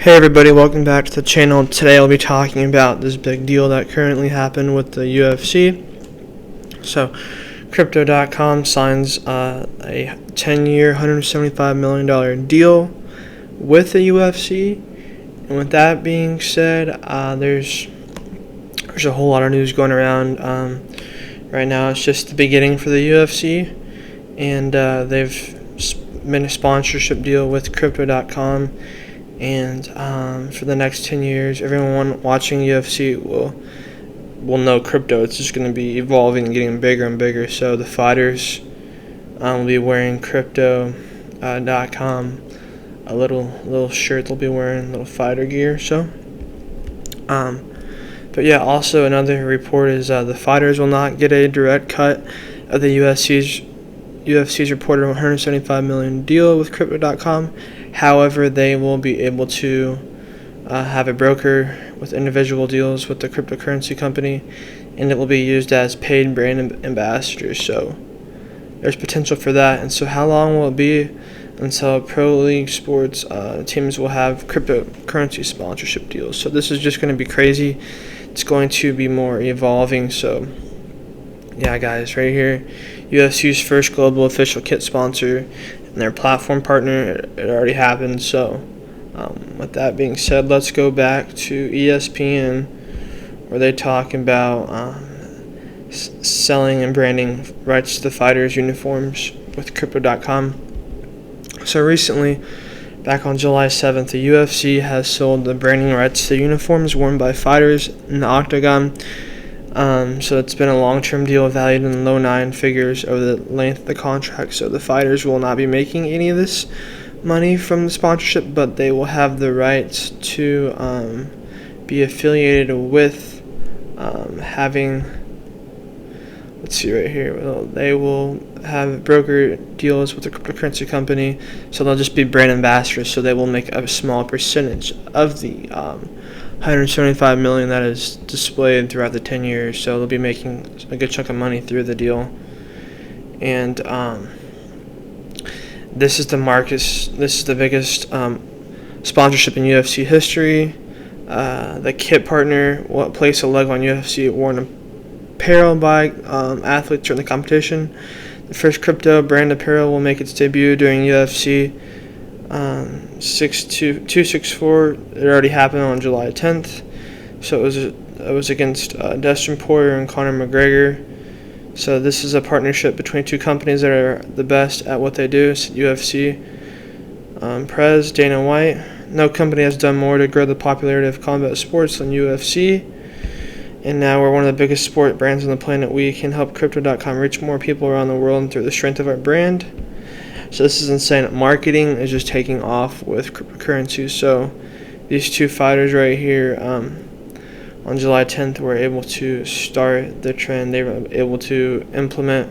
Hey everybody, welcome back to the channel. Today I'll be talking about this big deal that currently happened with the UFC. So, Crypto.com signs a 10-year, $175 million deal with the UFC. And with that being said, there's a whole lot of news going around. Right now it's just the beginning for the UFC. And they've made a sponsorship deal with Crypto.com. And for the next 10 years, everyone watching UFC will know crypto. It's just going to be evolving and getting bigger and bigger. So the fighters will be wearing Crypto.com, a little shirt they'll be wearing, little fighter gear. So, but yeah, also another report is the fighters will not get a direct cut of the UFC's reported $175 million deal with Crypto.com. However, they will be able to have a broker with individual deals with the cryptocurrency company, and it will be used as paid brand ambassadors. So there's potential for that. And so how long will it be until pro league sports teams will have cryptocurrency sponsorship deals? So this is just going to be crazy. It's going to be more evolving. So yeah, guys, right here, UFC's first global official kit sponsor and their platform partner, it already happened. So with that being said, let's go back to ESPN, where they talk about selling and branding rights to the fighters' uniforms with Crypto.com. So recently, back on July 7th, the UFC has sold the branding rights to uniforms worn by fighters in the octagon. So it's been a long-term deal valued in the low nine figures over the length of the contract. So the fighters will not be making any of this money from the sponsorship, but they will have the rights to be affiliated with having, let's see right here, they will have broker deals with the cryptocurrency company. So they'll just be brand ambassadors, so they will make a small percentage of the $175 million that is displayed throughout the 10 years. So they'll be making a good chunk of money through the deal. And this is the biggest sponsorship in UFC history. The kit partner will place a logo on UFC worn apparel by athletes during the competition. The first crypto brand apparel will make its debut during UFC 264. It already happened on July 10th. So it was against Dustin Poirier and Conor McGregor. So this is a partnership between two companies that are the best at what they do. It's UFC. Prez, Dana White. No company has done more to grow the popularity of combat sports than UFC. And now we're one of the biggest sport brands on the planet. We can help Crypto.com reach more people around the world through the strength of our brand. So this is insane. Marketing is just taking off with cryptocurrencies. So these two fighters right here on July 10th were able to start the trend. They were able to implement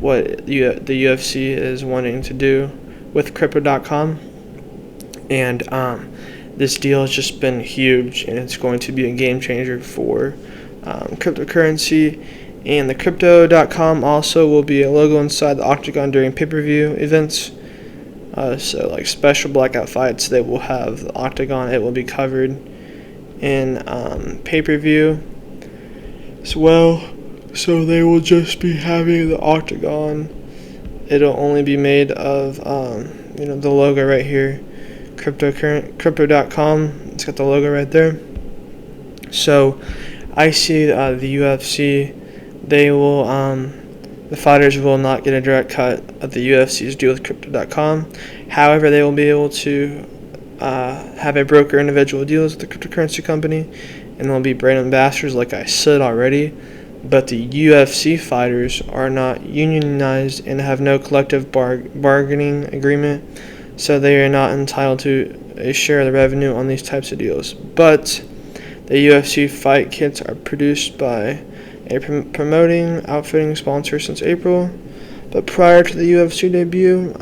what the UFC is wanting to do with Crypto.com. And this deal has just been huge, and it's going to be a game changer for cryptocurrency. And the Crypto.com also will be a logo inside the octagon during pay-per-view events. So like special blackout fights, they will have the octagon. It will be covered in pay-per-view as well. So they will just be having the octagon. It'll only be made of the logo right here, Crypto.com. It's got the logo right there. So I see the UFC. They will, the fighters will not get a direct cut of the UFC's deal with Crypto.com. However, they will be able to have a broker individual deals with the cryptocurrency company, and they'll be brand ambassadors, like I said already. But the UFC fighters are not unionized and have no collective bargaining agreement, so they are not entitled to a share of the revenue on these types of deals. But the UFC fight kits are produced by a promoting outfitting sponsor since April. But prior to the UFC debut,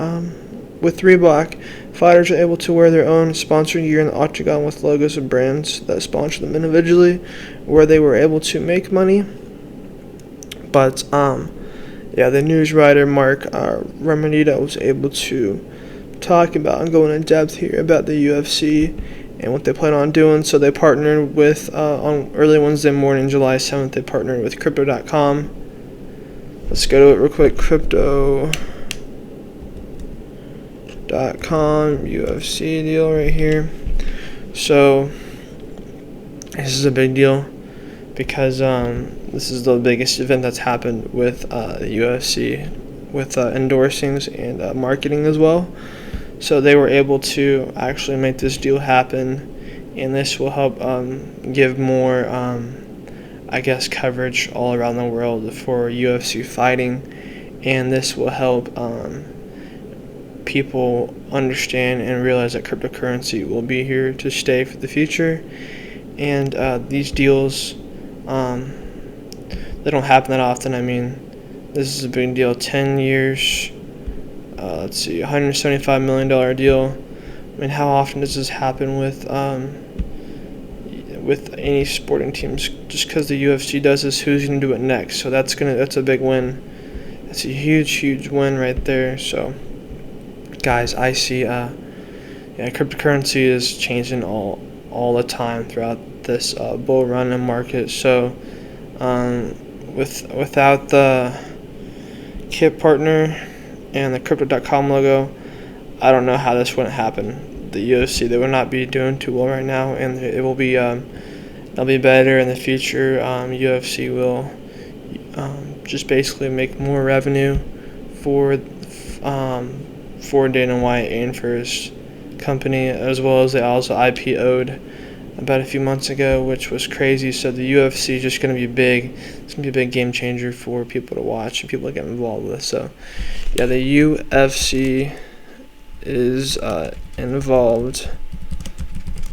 with Reebok, fighters are able to wear their own sponsored gear in the octagon with logos of brands that sponsor them individually, where they were able to make money. But the news writer Mark Ramonita was able to talk about and go into depth here about the UFC and what they plan on doing. So they partnered with, on early Wednesday morning, July 7th, they partnered with crypto.com. Let's go to it real quick. Crypto.com UFC deal right here. So this is a big deal because this is the biggest event that's happened with the UFC, with endorsings and marketing as well. So they were able to actually make this deal happen, and this will help give more, coverage all around the world for UFC fighting, and this will help people understand and realize that cryptocurrency will be here to stay for the future. And these deals, they don't happen that often. I mean, this is a big deal. 10 years, $175 million deal. I mean, how often does this happen with any sporting teams? Just because the UFC does this, who's going to do it next? So that's a big win. That's a huge win right there. So, guys, I see cryptocurrency is changing all the time throughout this bull run and market. So without the kit partner and the crypto.com logo, I don't know how this wouldn't happen. The UFC, they would not be doing too well right now, and it will be they'll be better in the future. UFC will just basically make more revenue for Dana White and for his company, as well as they also IPO'd about a few months ago, which was crazy. So the UFC is just going to be big. It's going to be a big game changer for people to watch and people to get involved with. So, yeah, the UFC is involved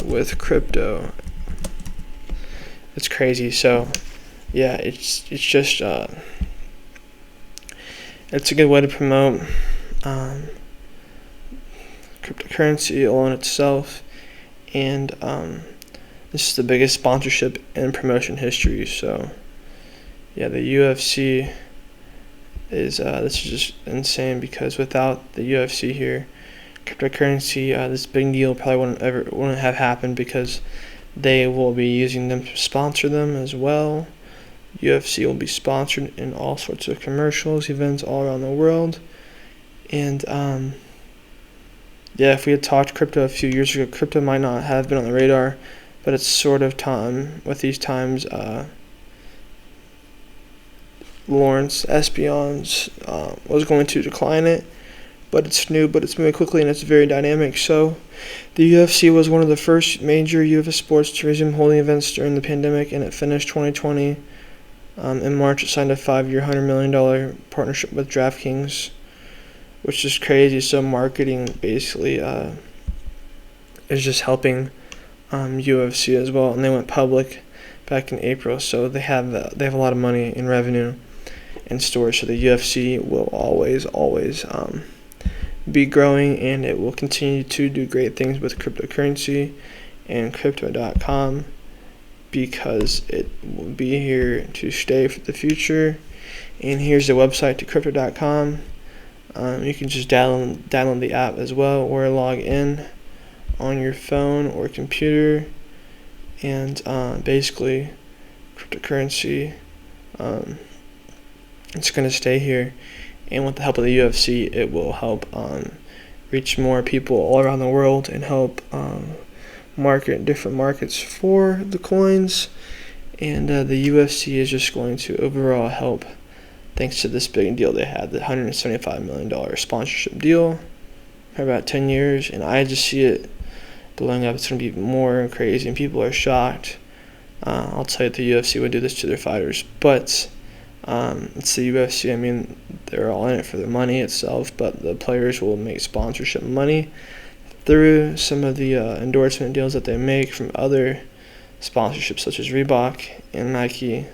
with crypto. It's crazy. So, yeah, it's just it's a good way to promote cryptocurrency all in itself, and this is the biggest sponsorship in promotion history. So yeah, the UFC is this is just insane, because without the UFC here, cryptocurrency, this big deal probably wouldn't have happened, because they will be using them to sponsor them as well. UFC will be sponsored in all sorts of commercials, events all around the world. And if we had talked crypto a few years ago, crypto might not have been on the radar, but it's sort of time with these times. Lawrence Espion's was going to decline it, but it's new, but it's moving quickly, and it's very dynamic. So the UFC was one of the first major UFC sports to resume holding events during the pandemic, and it finished 2020. In March, it signed a 5-year, $100 million partnership with DraftKings, which is crazy. So marketing basically is just helping UFC as well, and they went public back in April. So they have a lot of money in revenue in stores. So the UFC will always be growing, and it will continue to do great things with cryptocurrency and crypto.com, because it will be here to stay for the future. And here's the website to crypto.com. You can just download the app as well, or log in on your phone or computer. And basically, cryptocurrency, it's going to stay here. And with the help of the UFC, it will help reach more people all around the world, and help market different markets for the coins. And the UFC is just going to overall help, thanks to this big deal they had, the $175 million sponsorship deal for about 10 years. And I just see it blowing up. It's going to be more crazy, and people are shocked. I'll tell you, the UFC would do this to their fighters, but it's the UFC. I mean, they're all in it for the money itself, but the players will make sponsorship money through some of the endorsement deals that they make from other sponsorships, such as Reebok and Nike,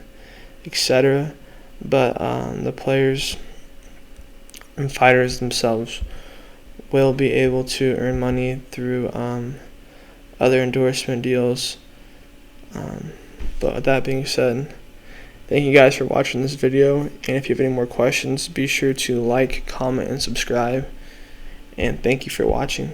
etc. But the players and fighters themselves will be able to earn money through other endorsement deals. But with that being said, thank you guys for watching this video, and if you have any more questions, be sure to like, comment, and subscribe. And thank you for watching.